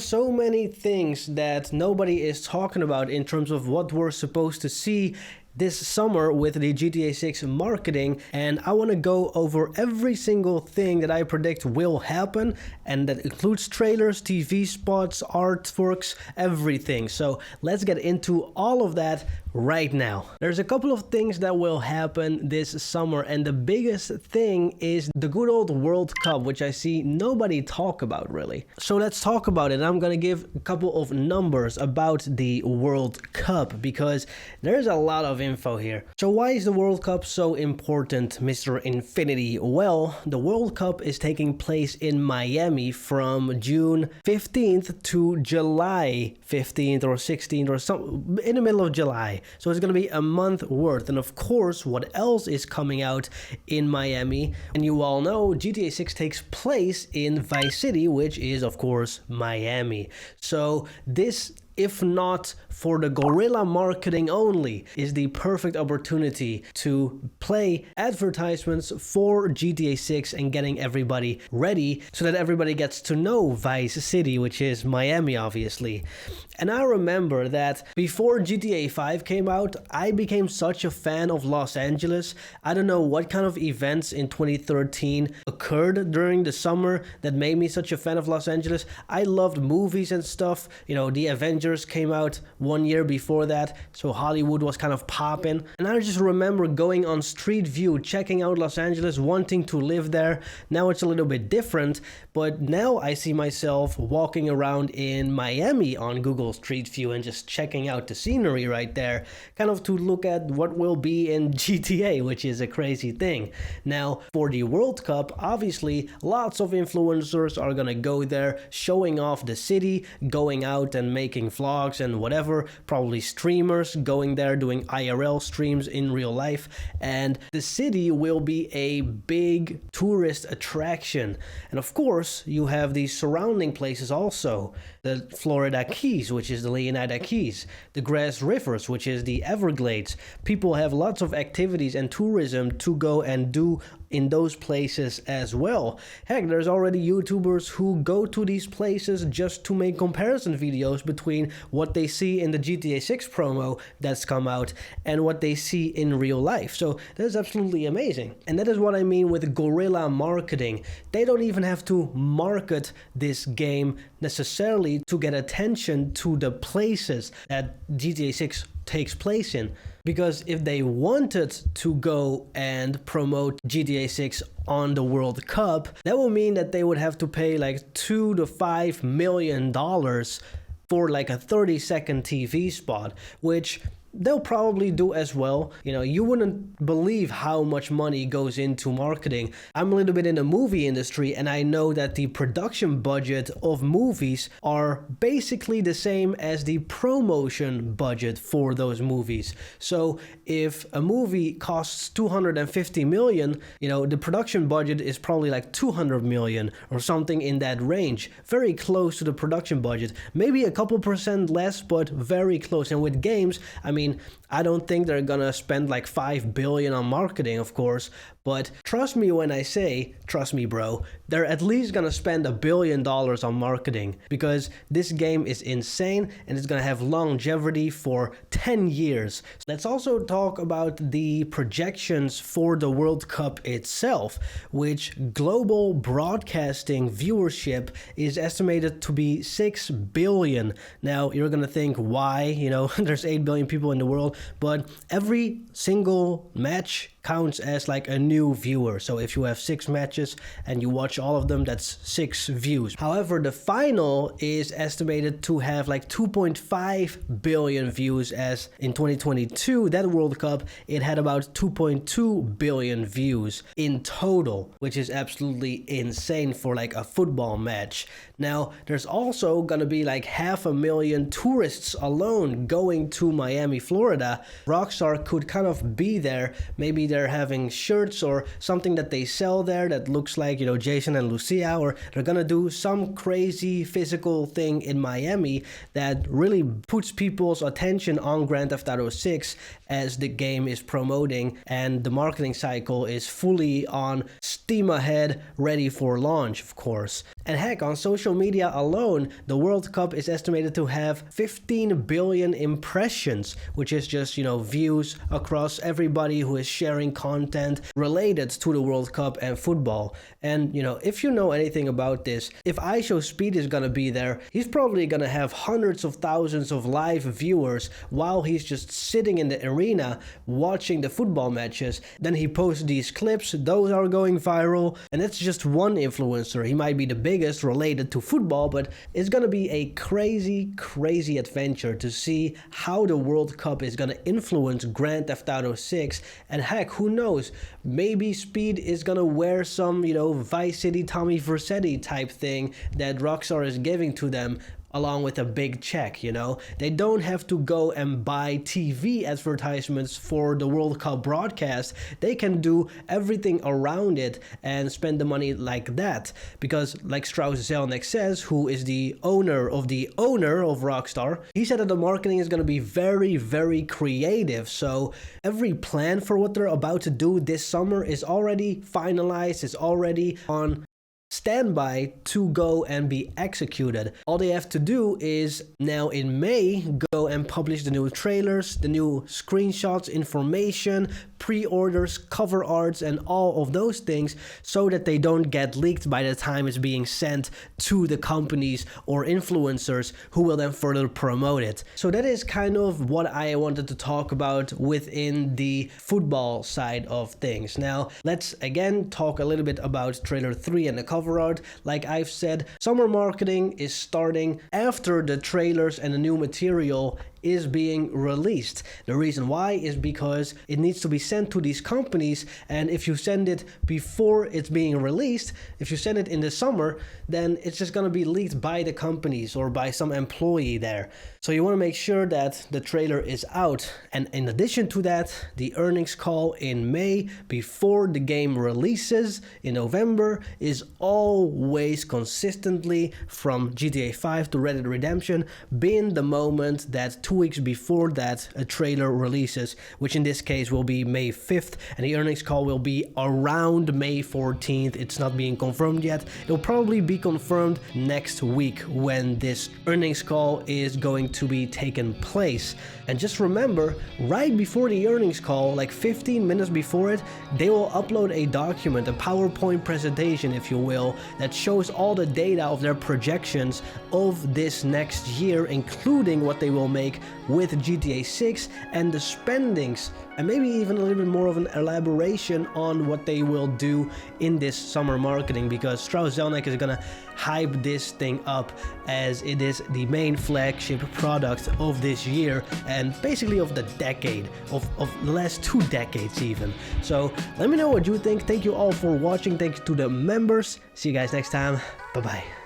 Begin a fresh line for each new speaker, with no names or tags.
are so many things that nobody is talking about in terms of what we're supposed to see this summer with the GTA 6 marketing, and I want to go over every single thing that I predict will happen, and that includes trailers, TV spots, artworks, everything. So let's get into all of that right now. There's a couple of things that will happen this summer, and the biggest thing is the good old World Cup, which I see nobody talk about really. So let's talk about it. I'm gonna give a couple of numbers about the World Cup because there's a lot of info here. So why is the World Cup so important, Mr. Infinity? Well, the World Cup is taking place in Miami from June 15th to July 15th or 16th or some in the middle of July. So it's going to be a month worth. And of course, what else is coming out in Miami? And you all know GTA 6 takes place in Vice City, which is of course Miami. So this, if not for the guerrilla marketing only, is the perfect opportunity to play advertisements for GTA 6 and getting everybody ready so that everybody gets to know Vice City, which is Miami obviously. And I remember that before GTA 5 came out, I became such a fan of Los Angeles. I don't know what kind of events in 2013 occurred during the summer that made me such a fan of Los Angeles. I loved movies and stuff. You know, the Avengers came out 1 year before that, so Hollywood was kind of popping. And I just remember going on Street View, checking out Los Angeles, wanting to live there. Now it's a little bit different, but now I see myself walking around in Miami on Google Street View and just checking out the scenery right there, kind of to look at what will be in GTA, which is a crazy thing. Now, for the World Cup, obviously, lots of influencers are gonna go there, showing off the city, going out and making vlogs and whatever, probably streamers going there doing IRL streams in real life, and the city will be a big tourist attraction. And of course, you have the surrounding places also, the Florida Keys, which is the Leonida Keys, the Grass Rivers, which is the Everglades. People have lots of activities and tourism to go and do in those places as well. Heck, there's already YouTubers who go to these places just to make comparison videos between what they see in the GTA 6 promo that's come out and what they see in real life. So that's absolutely amazing. And that is what I mean with guerrilla marketing. They don't even have to market this game necessarily to get attention to the places that GTA 6 takes place in. Because if they wanted to go and promote GTA 6 on the World Cup, that would mean that they would have to pay like $2 to $5 million for like a 30-second TV spot, which they'll probably do as well. You know, you wouldn't believe how much money goes into marketing. I'm a little bit in the movie industry, and I know that the production budget of movies are basically the same as the promotion budget for those movies. So if a movie costs 250 million, you know, the production budget is probably like 200 million or something in that range. Very close to the production budget. Maybe a couple percent less, but very close. And with games, I mean, I don't think they're gonna spend like 5 billion on marketing, of course, but trust me when I say, trust me bro, they're at least gonna spend $1 billion on marketing, because this game is insane and it's gonna have longevity for 10 years. Let's also talk about the projections for the World Cup itself, which global broadcasting viewership is estimated to be 6 billion. Now you're gonna think, why? You know, there's 8 billion people in the world, but every single match counts as like a new viewer. So if you have 6 matches and you watch all of them, that's 6 views. However, the final is estimated to have like 2.5 billion views, as in 2022, that World Cup, it had about 2.2 billion views in total, which is absolutely insane for like a football match. Now, there's also gonna be like 500,000 tourists alone going to Miami, Florida. Rockstar could kind of be there. Maybe they're having shirts or something that they sell there that looks like, you know, Jason and Lucia, or they're gonna do some crazy physical thing in Miami that really puts people's attention on Grand Theft Auto 6 as the game is promoting and the marketing cycle is fully on steam ahead, ready for launch, of course. And heck, on social media alone, the World Cup is estimated to have 15 billion impressions, which is just, you know, views across everybody who is sharing content related to the World Cup and football. And, you know, if you know anything about this, if IShowSpeed is gonna be there, he's probably gonna have hundreds of thousands of live viewers while he's just sitting in the arena watching the football matches. Then he posts these clips, those are going viral, and that's just one influencer. He might be the biggest related to football, but it's gonna be a crazy adventure to see how the World Cup is gonna influence Grand Theft Auto 6. And heck, who knows, maybe Speed is gonna wear some, you know, Vice City Tommy Vercetti type thing that Rockstar is giving to them along with a big check, you know? They don't have to go and buy TV advertisements for the World Cup broadcast. They can do everything around it and spend the money like that. Because like Strauss-Zelnick says, who is the owner of Rockstar, he said that the marketing is gonna be very creative. So every plan for what they're about to do this summer is already finalized, is already on standby to go and be executed. All they have to do is now in May go and publish the new trailers, the new screenshots, information, pre-orders, cover arts, and all of those things, so that they don't get leaked by the time it's being sent to the companies or influencers who will then further promote it. So that is kind of what I wanted to talk about within the football side of things. Now let's again talk a little bit about trailer 3 and the cover art. Like I've said, summer marketing is starting after the trailers and the new material is being released. The reason why is because it needs to be sent to these companies, and if you send it before it's being released, if you send it in the summer, then it's just gonna be leaked by the companies or by some employee there. So you want to make sure that the trailer is out. And in addition to that, the earnings call in May before the game releases in November is always consistently, from GTA 5 to Red Dead Redemption, been the moment that 2 weeks before that a trailer releases, which in this case will be May 5th, and the earnings call will be around May 14th. It's not being confirmed yet. It'll probably be confirmed next week when this earnings call is going to be taken place. And just remember, right before the earnings call, like 15 minutes before it, they will upload a document, a PowerPoint presentation, if you will, that shows all the data of their projections of this next year, including what they will make with GTA 6 and the spendings, and maybe even a little bit more of an elaboration on what they will do in this summer marketing, because Strauss-Zelnick is gonna hype this thing up as it is the main flagship product of this year and basically of the decade, of the last 2 decades even. So let me know what you think. Thank you all for watching. Thanks to the members. See you guys next time. Bye bye.